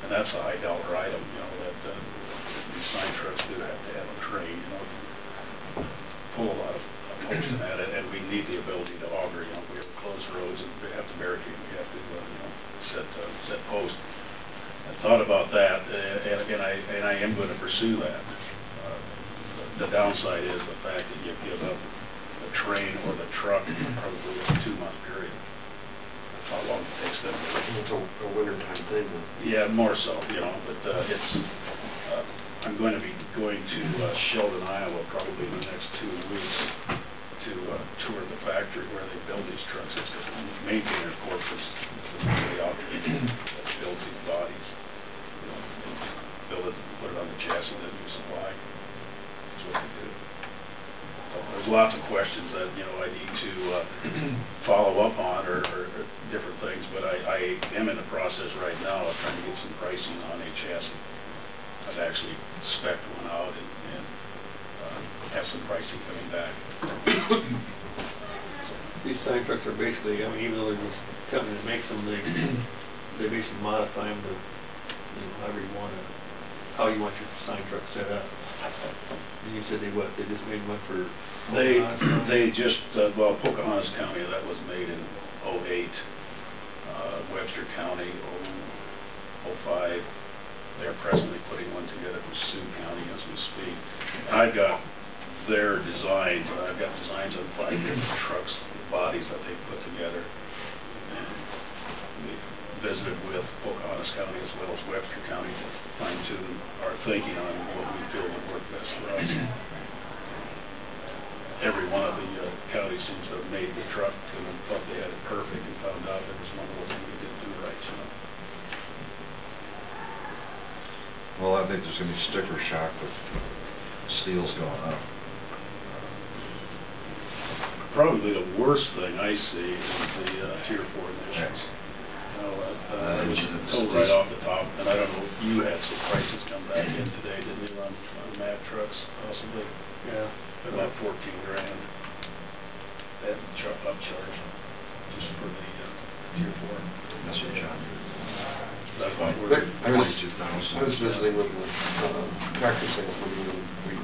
And that's a high dollar item, you know, that these sign trucks do have to have a crane, you know, pull a lot of post in that, and we need the ability to auger, you know, we have closed roads and we have to barricade, we have to, you know, set posts. I thought about that, and I am going to pursue that. The downside is the fact that you give up the train or the truck probably in a 2-month period. That's how long it takes them. It's a wintertime thing. Yeah, more so, you know, but it's, I'm going to be going to Sheldon, Iowa, probably in the next 2 weeks to tour the factory where they build these trucks. It's the maintainer corp is the outfit that builds these bodies. You know, build it, put it on the chassis that you supply. What they do. So there's lots of questions that, you know, I need to follow up on or different things, but I am in the process right now of trying to get some pricing on a chassis. I've actually spec'd one out and have some pricing coming back. These sign trucks are basically, I mean, even though there's a company that makes them, they basically modify them to, you know, however you want to, how you want your sign truck set up. And you said they just made one for They just, well, Pocahontas County, that was made in '08. Webster County, '05. They're presently putting one together for Sioux County as we speak. And I've got their designs, and I've got designs on 5 different trucks, bodies that they put together. And we visited with Pocahontas County as well as Webster County to fine-tune our thinking on what we feel would work best for us. Every one of the counties seems to have made the truck and thought they had it perfect and found out there was one little thing we didn't do right, you know. Well, I think there's going to be sticker shock with steel's going up. Probably the worst thing I see is the Tier 4 emissions. You know, it was told right off the top, and I don't know if you had some prices come back in today, didn't you, on MAV trucks, possibly? Yeah. About 14 grand. That upcharge just for the Tier 4. That's what John That's what we're. I was visiting with the tractor salesman when we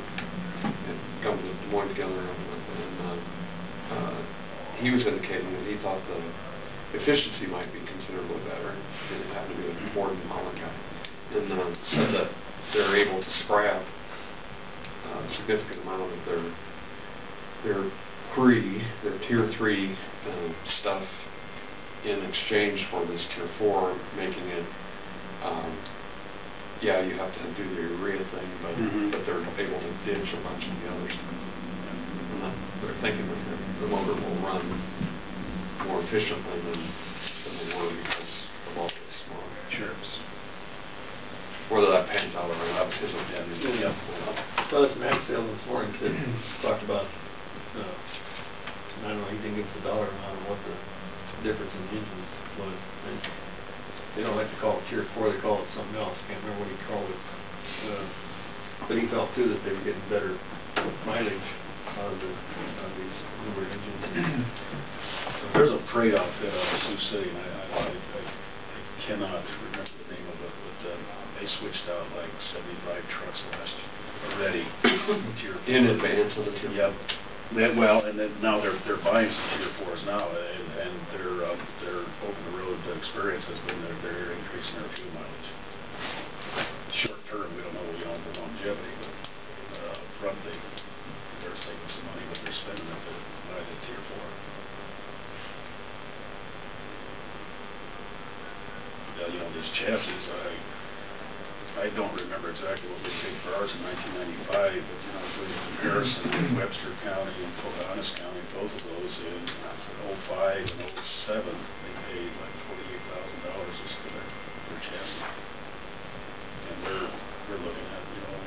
had come to Des Moines together, and he was indicating that he thought the efficiency might be considerably better. It happened to be a Ford and Holland guy, and said that they're able to scrap a significant amount of their Tier 3 stuff in exchange for this Tier 4, making it, yeah, you have to do the urea thing, but they're able to ditch a bunch of the other stuff. And they're thinking that the motor will run more efficiently than they were because of all the small chips. Whether that pans out or not, obviously isn't dead. Yeah. Well, this Max sale this morning talked about, I don't know, he didn't give us a dollar amount of what the difference in the engine was. And they don't like to call it Tier 4, they call it something else. I can't remember what he called it. But he felt too that they were getting better mileage out of these newer engines. There's a freight outfit out of Sioux City, and I cannot remember the name of it, but they switched out like 75 trucks last year already. In advance of the Tier 4? Yep. Well, and then now they're buying some Tier 4s now, and their open the road experience has been they're increasing their fuel mileage. Short term, we don't know, the longevity, but front they're saying this chassis, I don't remember exactly what we paid for ours in 1995, but, you know, doing a comparison with Webster County and Pocahontas County, both of those in 05 and 07, they paid like $48,000 just for their chassis. And we're looking at, you know,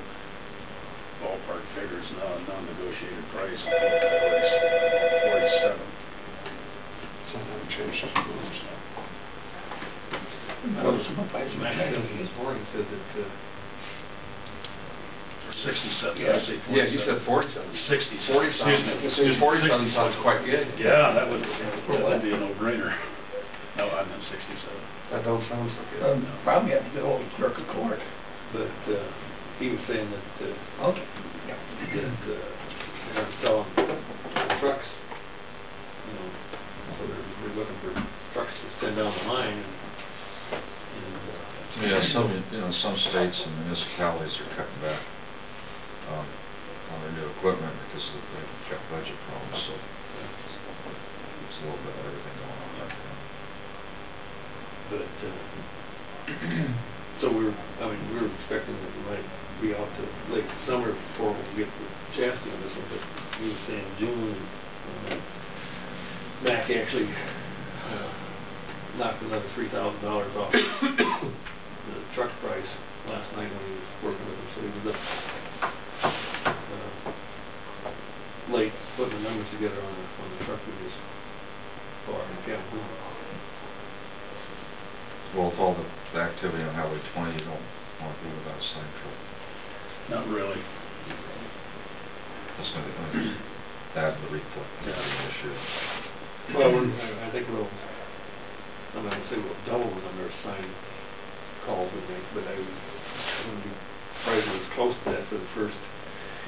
ballpark figures, non-negotiated price, 47. So that haven't changed too much. Max Dillon this morning said that, Or 67, Yeah. I say 47. Yeah, you said 47. 67. 47. Excuse me. 47 sounds quite good. Yeah, that would be a no-brainer. No, I meant 67. That don't sound so good. Probably have to get hold of clerk of court. but he was saying that, Okay. they're not selling trucks, you know, so they're looking for trucks to send down the line, and Yeah, some states and municipalities are cutting back on their new equipment because they've got budget problems, so it's a little bit of everything going on right now. but, so we were expecting that we might be out to late summer before we get the chassis on this one, but he was saying June, and Mac actually knocked another $3,000 off the truck price last night when he was working with him, so he was up late putting the numbers together on the truck we just bought in Calhoun. Well, with all the activity on Highway 20, you don't want to be without a sign truck. Not really. That's going to add to the reflectivity issue. Well, I think I'm not going to say we'll double the number of sign calls we make, but I wouldn't be surprised if it was close to that for the first.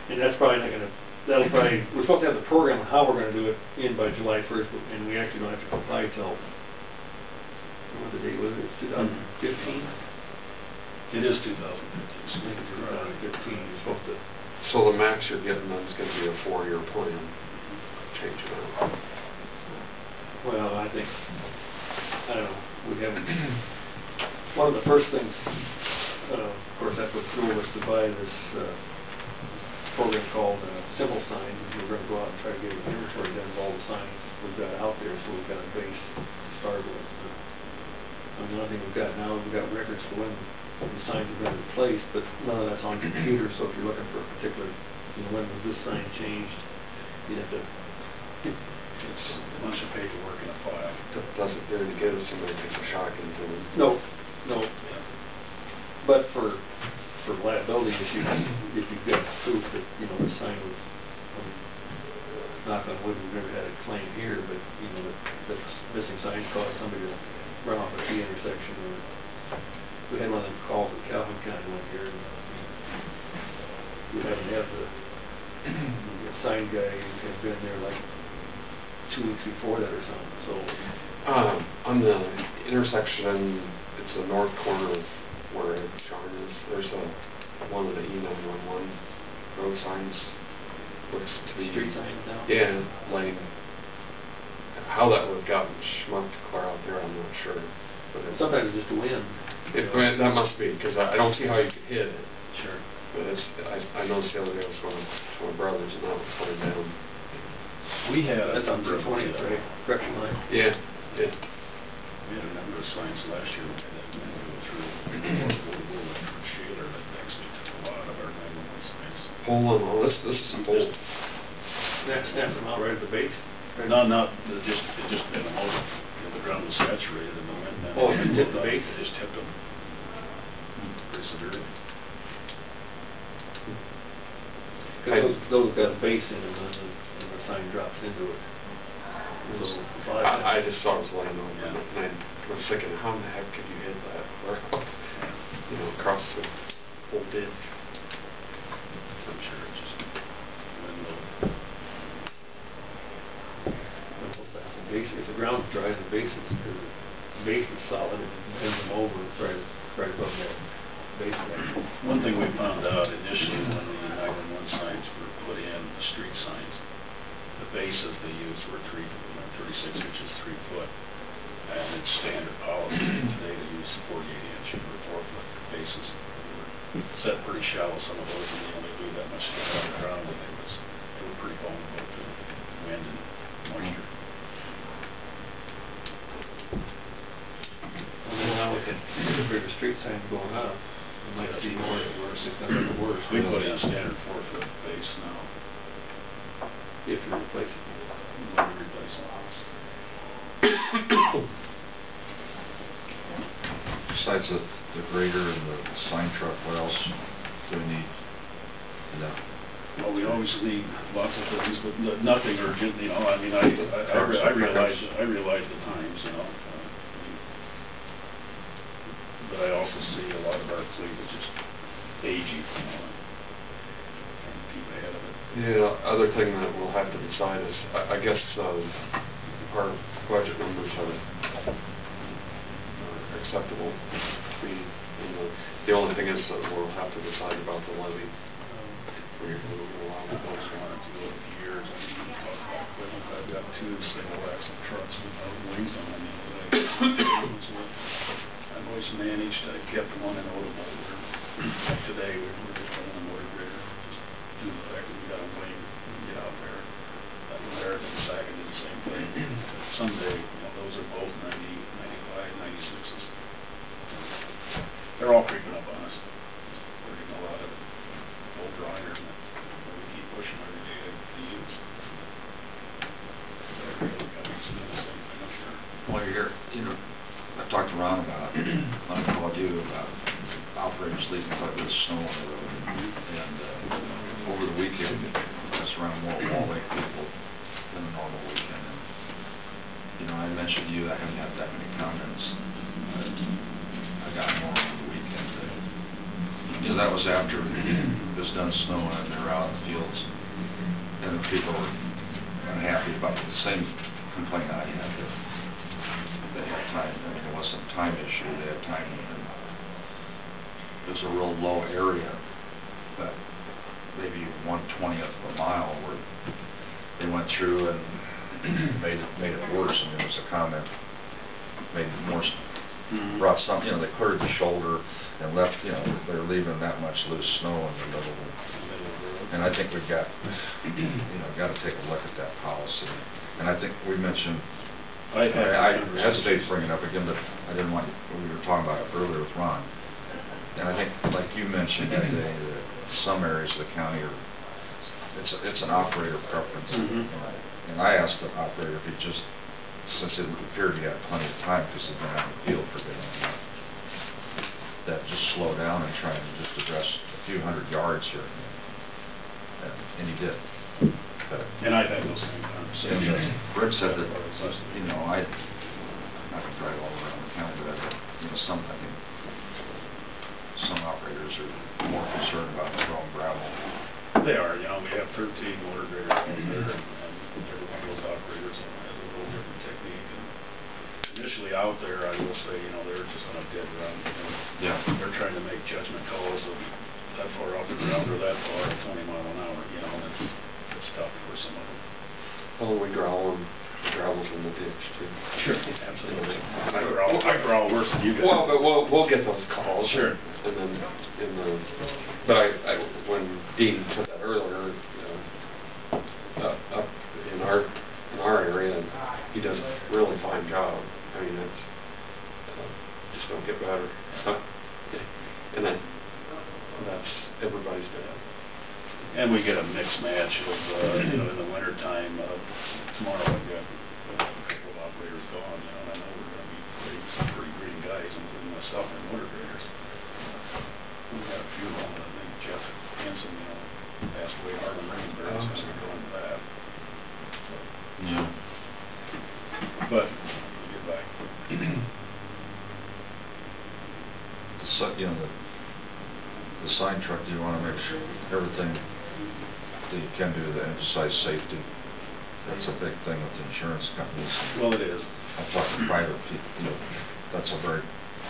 And that's probably not going to, we're supposed to have the program on how we're going to do it in by July 1st, and we actually don't have to comply till, what the date was it? It's 2015? It is 2015. I think it's 2015, you're supposed to. So the max you're getting then is going to be a 4-year plan. Change it out. Well, I think, I don't know, we haven't, one of the first things, of course, that's what drew us to buy this program called Simple Signs, and we were going to go out and try to get an inventory done of all the signs we've got out there, so we've got a base to start with. And the only thing we've got now, we've got records for when the signs have been replaced, but none of that's on computer, so if you're looking for a particular, you know, when was this sign changed, you have to. It's a bunch of paperwork in a file. Doesn't do any good if somebody takes a shot into it. No. But for liability issues, if you've got proof that, you know, the sign was, knock on wood, we've never had a claim here, but, you know, that missing sign caused somebody to run off a T intersection, or we had one of them calls with Calhoun County one here, and we haven't had the sign guy had been there like 2 weeks before that or something, so. On the intersection, it's the north corner of where John is. There's one of the E911 road signs. Looks to be Street sign now? Yeah, like how that would have gotten schmucked clear out there, I'm not sure. But Sometimes it's just wind. that must be, because I don't see how you could hit it. Sure. But I noticed the other day I was going to my brother's and that was coming down. We had That's on 220th, right? Correction line. Yeah. We had a number of signs last year that go through Shaler that actually took a lot of our 911 signs. Pole and all this is a pole. Snaps them out right at the base. Right? No, it just been a motor. You know, the ground was saturated and the wind. Oh, it tipped the base? It just tipped them pretty severely. Because those got a base in them, and the sign drops into it. So, I just saw it was laying on, Yeah. and I was thinking, how in the heck could you hit that clear out? You know, across the whole ditch. So I'm sure it's just wind load. the base, if the ground's dry and the base is solid, and bend them over right above that base section. One thing we found out initially when the 911 signs were put in, the street signs, the bases they used were 36 inches, 3 foot. And it's standard policy today to use 48 inch. set pretty shallow, some of those, and they only do that much stuff on the ground, and they were pretty vulnerable to wind and moisture. Well, now we can, with the street sign going up, we might see more of it worse, it's not gonna worse. We put in a standard 4-foot base now, If you replace it. when we replace the house. Besides the grader and the sign truck, what else do we need? No. Well, we always need lots of things, but nothing urgent, you know, I mean, I realize the times, you know. But I also see a lot of our fleet is just aging, you know, trying to keep ahead of it. Yeah, other thing that we'll have to decide is, I guess, our budget numbers are acceptable. The only thing is that we'll have to decide about the levy. We'll allow the folks who want to go years, I mean, we talk about equipment, I've got 2 single axle trucks with no wings on them, I always managed, I kept one in Odebo. Like today, we're just running a motor grader, just due to the fact that we got a wing, we can get out there. That American Sagan did the same thing. Someday, you know, those are both 90, 95, 96s. They're all creeping up on us. We're getting a lot of old grinders, and we keep pushing every day to use. Every other company's doing the same thing, I'm sure. Well, you're here, you know, I talked to Ron about it, I called you about operators leaving quite a bit of snow on the road. And over the weekend, that's around more Wall Lake people than a normal weekend. And, you know, I mentioned to you I haven't had that many comments. I got more over the weekend. You know, that was after it was done snowing and they're out in the fields. And the people were unhappy about the same complaint I had. They had time, I mean, it wasn't a time issue, they had time, and it was a real low area, but maybe 1/20th of a mile where they went through and made it worse. I mean, there was a comment, made it more, brought some, you know, they cleared the shoulder and left, you know, they're leaving that much loose snow in the middle of it. And I think we've got, you know, got to take a look at that policy. And I think we mentioned, I hesitate to bring it up again, but I didn't want, we were talking about it earlier with Ron. And I think, like you mentioned that day, that some areas of the county are, it's an operator preference. And I asked the operator if he just, since it appeared he had plenty of time because he'd been out in the field for a bit, that just slow down and try and just address a few hundred yards here. And he did. And I've had those same conversations. Rick said that, you know, I'm not going to drive all around the county, but you know, I think some operators are more concerned about throwing gravel. They are, you know, we have 13 motor graders out there, and every one of those operators has a little different technique. And initially out there, I will say, you know, they're just on a dead run. Yeah. They're trying to make judgment calls of that far off the ground or that far at 20 miles an hour, you know, and it's tough for some of them. Oh, we growl and gravels in the ditch too. Sure, absolutely. I growl worse than you guys. Well, but we'll get those calls. Sure. And then but I when Dean said that earlier, up in our area, he does a really fine job. I mean, it's just don't get better. So, and then that's everybody's good. And we get a mixed match of, you know, in the winter time. Tomorrow I've got a couple of operators gone, you know, and I know we're going to be putting some pretty green guys, including myself, in motor graders. We've got a few of them. I think Jeff Hansen, you know, passed away hard on Greenberg, so I'm going to go into that. So, Yeah. but we'll get back. So, you know, the sign truck, do you want to make sure everything that you can do to emphasize safety? That's a big thing with the insurance companies. Well, it is. I'm talking private people, you know, that's a very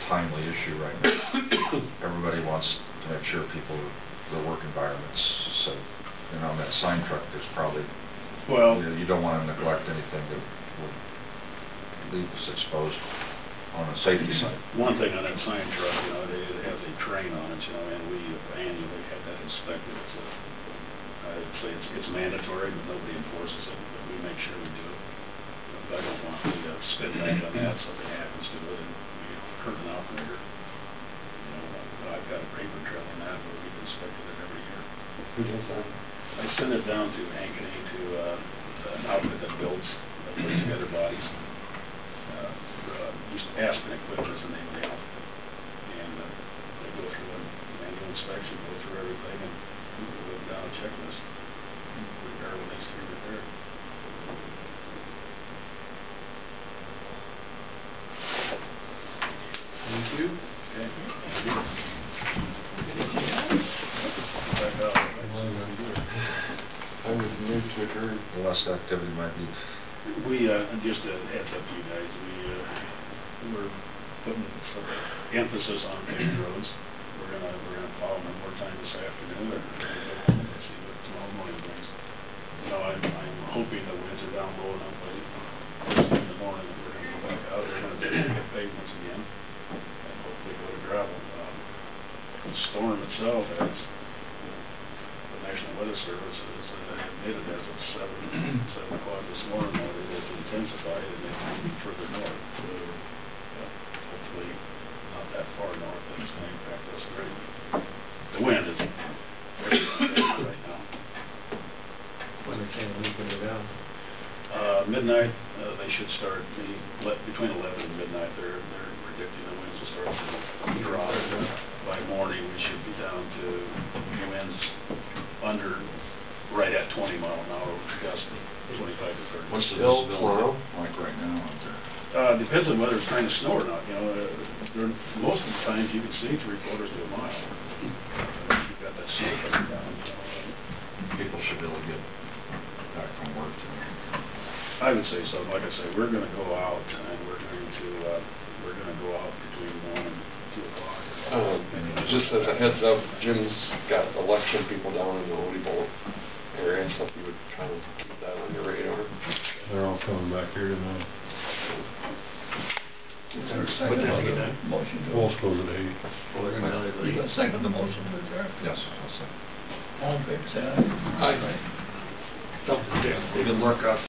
timely issue right now. Everybody wants to make sure people, their work environments, so, you know, on that sign truck, there's probably, Well, you don't want to neglect anything that would leave us exposed on a safety side. one thing on that sign truck, you know, it has a say train on it, and we annually have that inspected. I'd say it's mandatory, but nobody enforces it, but we make sure we do it. But I don't want to spin back on that, something happens to it, and we hurt an operator. I've got a paper trail on that, where we've inspected it every year. Who does that? I send it down to Ankeny, to an outfit that puts together bodies. Aspen Equipment is the name of the outfit. And they go through a manual inspection, go through everything, and go down a checklist. Repair what needs to be repaired. Thank you. Okay. Thank you. Anything else? Back up. I would move to adjourn. The less activity might be. We, just a heads up to you guys, we're putting some emphasis on paved roads. We're gonna plow them one more time this afternoon, and see what tomorrow morning brings. I'm hoping the winds are down low enough by first thing in the morning that we're gonna go back out. We're gonna hit pavements again, and hopefully go to gravel. The storm itself has, the National Weather Service has admitted as of 7 o'clock this morning that it has intensified and it's moving further north. Hopefully not that far north, that it's going to impact us greatly. The wind is very right now. When they're saying we put it down. Midnight, they should start between 11 and midnight. They're predicting the winds will start to drop. By morning, we should be down to winds under, right at 20 mile an hour, gust 25 to 30. What's the Still visibility tomorrow? like right now out there? Depends on whether it's trying to snow or not. Most of the times you can see 3/4 to a mile. You've got that snow coming down. People should be able to get back from work to. I would say so. Like I say, we're going to go out, and we're going to go out between 1 and 2 o'clock. Just as a heads up, Jim's got election people down in the Odie area, so if you would kind of keep that on your radar. They're all coming back here tonight. Is there a second on the motion to? Polls close at 8. You got a second the motion to adjourn? Yes, I'll say. All in favor, say aye. Aye. Something. Good work out